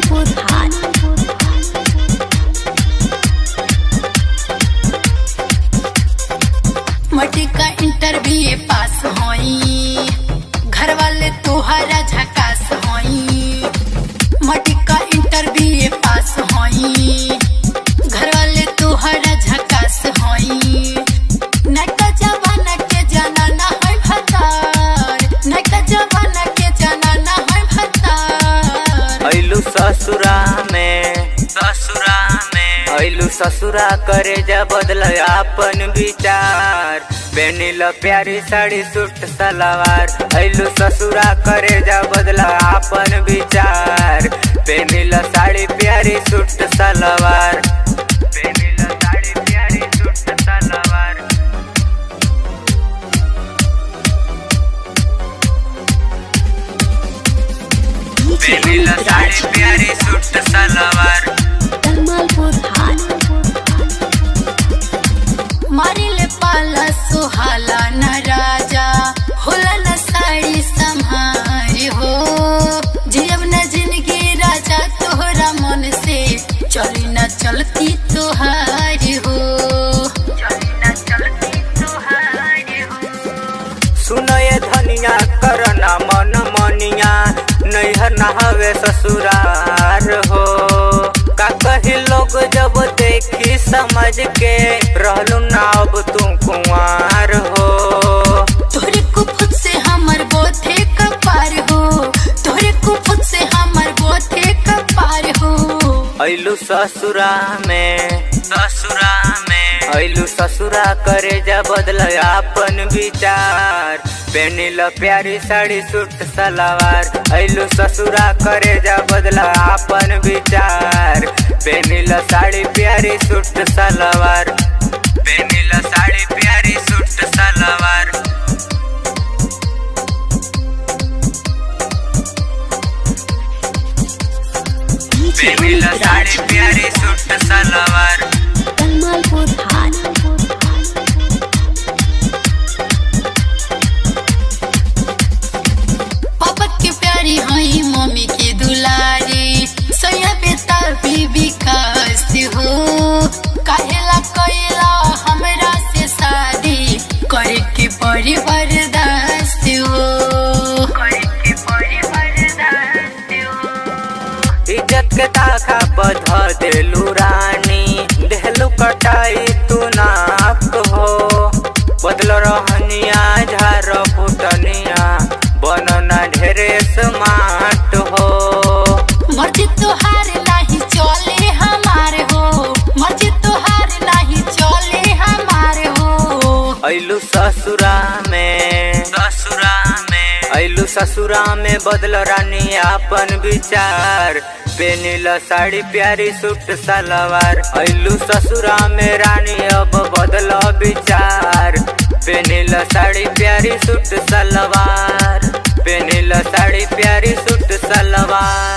कमलपुर हाट। मटी का इंटरव्यू पास होई, घर वाले तोहरा झकास होई। मटी का इंटरव्यू पास होई, घर वाले तोहरा झकास होई। नका जवाना के जनाना है भतार, नका जवाना के जनाना है भतार। अइलू ससुरा में अइलू ससुरा करे जा बदल अपन विचार। पहनिल प्यारी साड़ी सूट सलवार। अइलू ससुरा करे जा बदल अपन विचार। पहनिल साड़ी प्यारी सूट सलवार। पहनिल साड़ी प्यारी सूट सलवार। पहनिल साड़ी प्यारी सूट सलवार। कमलपुर हाट। मारिले पाला सुहाला न राजा, होला न साड़ी संहारी हो। जीव न जिंदगी राजा तोहरा मन से, चली न चलती तोहारी हो। चली न चलती तोहारी हो। सुनो ये धनिया करना मन मनिया, नैहर न हवे ससुरार हो। का कही लोग जब देखी समझ के, रहलू ना अब तू कुंवार हो। तोहरे कुफुत से हमर बोथे कपार हो, तोहरे कुफुत से हमर बोथे कपार हो। अइलू ससुरा में अइलू ससुरा करे जा बदल अपन विचार। पहनिल प्यारी साड़ी सूट सलवार। अइलू ससुरा करे जा बदल अपन विचार। पहनिल साड़ी प्यारी सूट सलवार। पहनिल साड़ी प्यारी सूट सलवार। पहनिल साड़ी प्यारी सूट सलवार। कमलपुर हाट। पापा के प्यारी हई, मम्मी के दुलारी। सैया बेटा बीबी कास हो, काहेला कैला हमरा से शादी। करे के पड़ी बर्दाश्त हो, करे के पड़ी बर्दाश्त हो। इज्जत के ताखा बध देलू रानी, देहलू कटाई तू नाप हो। बदल रहनिया झार फुटनिया, बनना ढेरे स्मार्ट हो। मर्जी तोहार नहीं चले हमार हो, मर्जी तोहार नहीं चले हमार हो। अइलू ससुरा में बदल रानी अपन विचार। पहनिल साड़ी प्यारी सूट सलवार। अइलू ससुरा में रानी अब बदल विचार। पहनिल साड़ी प्यारी सूट सलवार। पहनिल साड़ी प्यारी सूट सलवार।